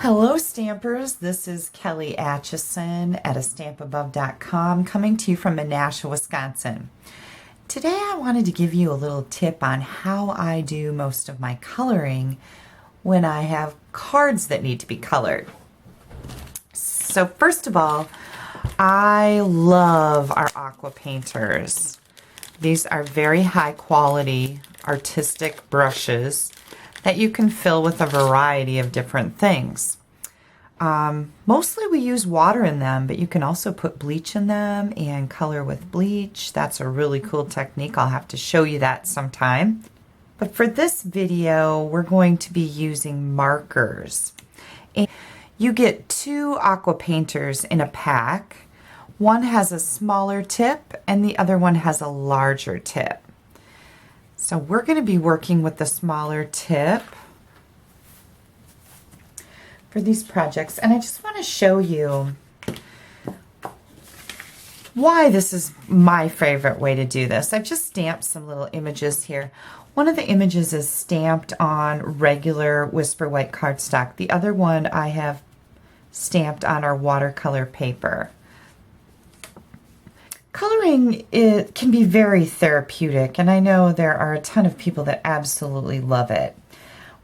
Hello Stampers, this is Kelly Acheson at astampabove.com coming to you from Menasha, Wisconsin. Today I wanted to give you a little tip on how I do most of my coloring when I have cards that need to be colored. So first of all, I love our Aqua Painters. These are very high quality artistic brushes that you can fill with a variety of different things. Mostly we use water in them, but you can also put bleach in them and color with bleach. That's a really cool technique. I'll have to show you that sometime. But for this video, we're going to be using markers. And you get two Aqua Painters in a pack. One has a smaller tip and the other one has a larger tip. So we're going to be working with the smaller tip for these projects, and I just want to show you why this is my favorite way to do this. I've just stamped some little images here. One of the images is stamped on regular Whisper White cardstock. The other one I have stamped on our watercolor paper. Coloring, it can be very therapeutic, and I know there are a ton of people that absolutely love it.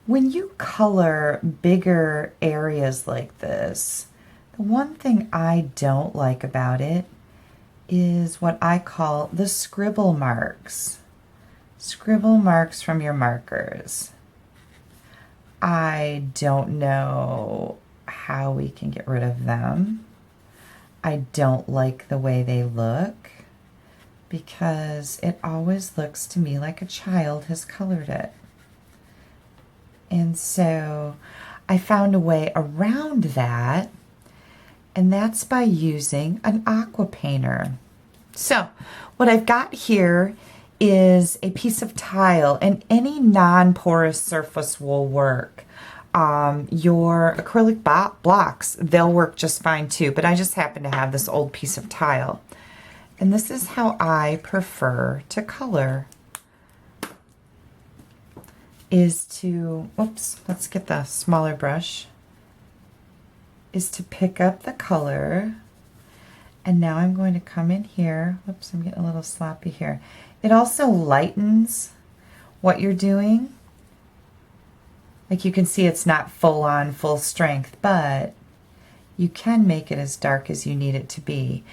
When you color bigger areas like this, the one thing I don't like about it is what I call the scribble marks. Scribble marks from your markers. I don't know how we can get rid of them. I don't like the way they look because it always looks to me like a child has colored it. And so I found a way around that, and that's by using an Aqua Painter. So what I've got here is a piece of tile, and any non-porous surface will work. Your acrylic blocks, they'll work just fine too, but I just happen to have this old piece of tile. And this is how I prefer to color, is to, oops, let's get the smaller brush, is to pick up the color. And now I'm going to come in here, whoops, I'm getting a little sloppy here. It also lightens what you're doing. Like you can see it's not full on, full strength, but you can make it as dark as you need it to be.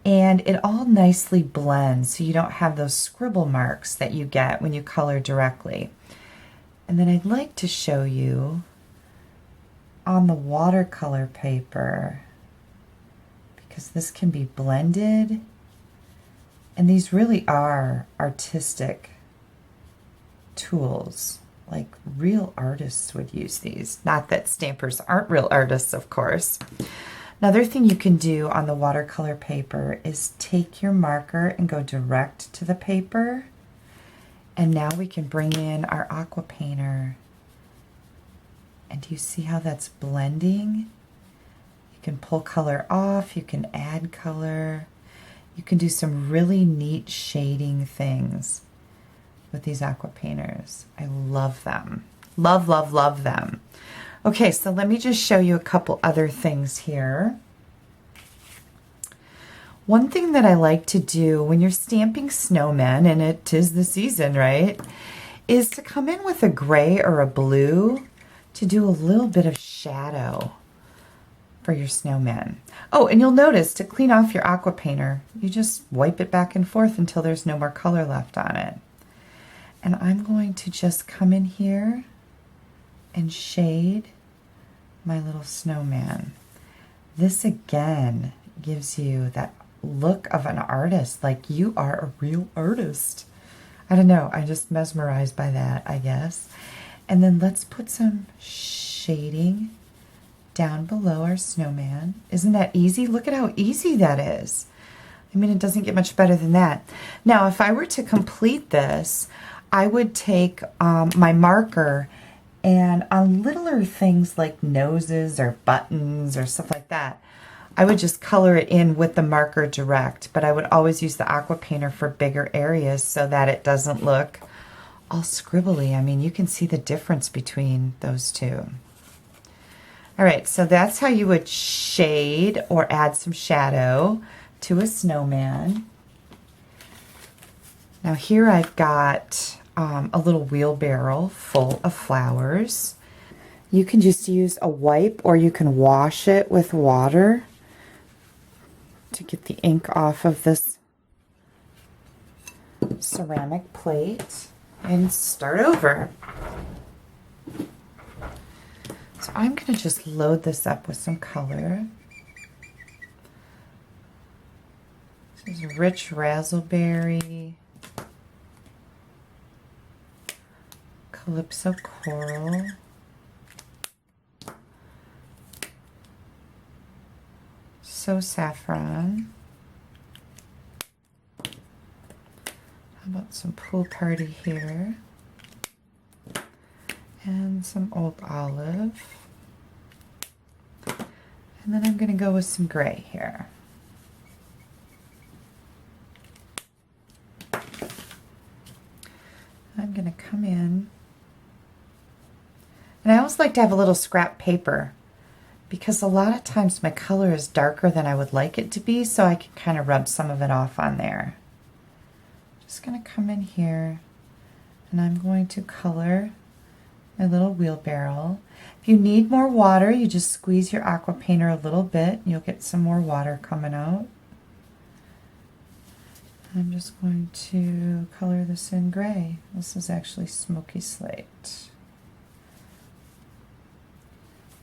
And it all nicely blends so you don't have those scribble marks that you get when you color directly. And then I'd like to show you on the watercolor paper, because this can be blended, and these really are artistic tools. Like real artists would use these. Not that stampers aren't real artists, of course. Another thing you can do on the watercolor paper is take your marker and go direct to the paper. And now we can bring in our Aqua Painter. And do you see how that's blending? You can pull color off, you can add color. You can do some really neat shading things with these Aqua Painters. I love them. Love, love, love them. Okay, so let me just show you a couple other things here. One thing that I like to do when you're stamping snowmen, and it is the season, right, is to come in with a gray or a blue to do a little bit of shadow for your snowmen. Oh, and you'll notice to clean off your Aqua Painter, you just wipe it back and forth until there's no more color left on it. And I'm going to just come in here and shade my little snowman. This again gives you that look of an artist, like you are a real artist. I don't know, I'm just mesmerized by that, I guess. And then let's put some shading down below our snowman. Isn't that easy? Look at how easy that is. I mean, it doesn't get much better than that. Now, if I were to complete this, I would take my marker, and on littler things like noses or buttons or stuff like that, I would just color it in with the marker direct, but I would always use the Aqua Painter for bigger areas so that it doesn't look all scribbly. I mean, you can see the difference between those two. All right, so that's how you would shade or add some shadow to a snowman. Now here I've got a little wheelbarrow full of flowers. You can just use a wipe or you can wash it with water to get the ink off of this ceramic plate and start over. So I'm going to just load this up with some color. This is rich raspberry, Calypso coral, so saffron. How about some pool party here? And some old olive. And then I'm going to go with some gray here. I'm going to come in. And I always like to have a little scrap paper because a lot of times my color is darker than I would like it to be, so I can kind of rub some of it off on there. Just going to come in here and I'm going to color my little wheelbarrow. If you need more water, you just squeeze your Aqua Painter a little bit and you'll get some more water coming out. I'm just going to color this in gray. This is actually smoky slate.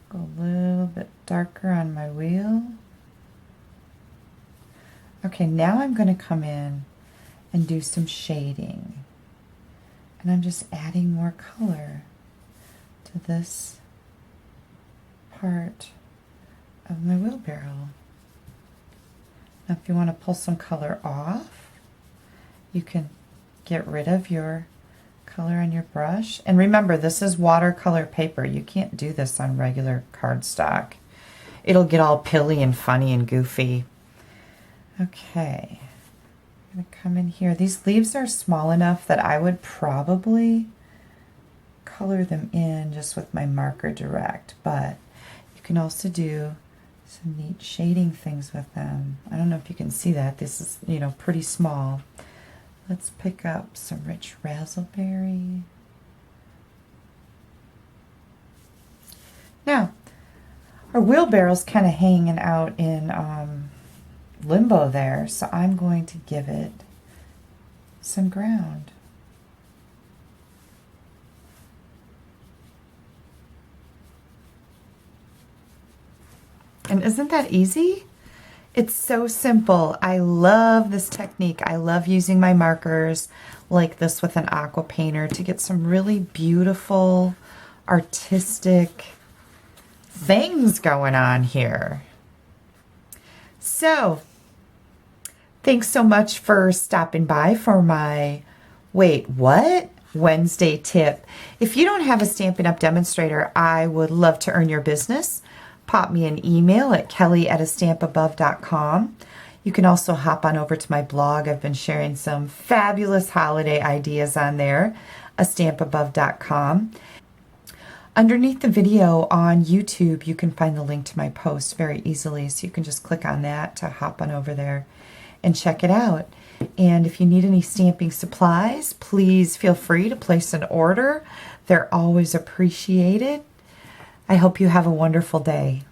Go a little bit darker on my wheel. Okay, now I'm going to come in and do some shading. And I'm just adding more color to this part of my wheelbarrow. Now if you want to pull some color off, you can get rid of your color on your brush. And remember, this is watercolor paper. You can't do this on regular cardstock. It'll get all pilly and funny and goofy. Okay, I'm going to come in here. These leaves are small enough that I would probably color them in just with my marker direct, but you can also do some neat shading things with them. I don't know if you can see that. This is, you know, pretty small. Let's pick up some rich raspberry. Now, our wheelbarrow's kind of hanging out in limbo there, so I'm going to give it some ground. And isn't that easy? It's so simple. I love this technique. I love using my markers like this with an Aqua Painter to get some really beautiful, artistic things going on here. So, thanks so much for stopping by for my Wait, What? Wednesday tip. If you don't have a Stampin' Up! Demonstrator, I would love to earn your business. Pop me an email at kelly@astampabove.com. You can also hop on over to my blog. I've been sharing some fabulous holiday ideas on there, astampabove.com. Underneath the video on YouTube, you can find the link to my post very easily, so you can just click on that to hop on over there and check it out. And if you need any stamping supplies, please feel free to place an order. They're always appreciated. I hope you have a wonderful day.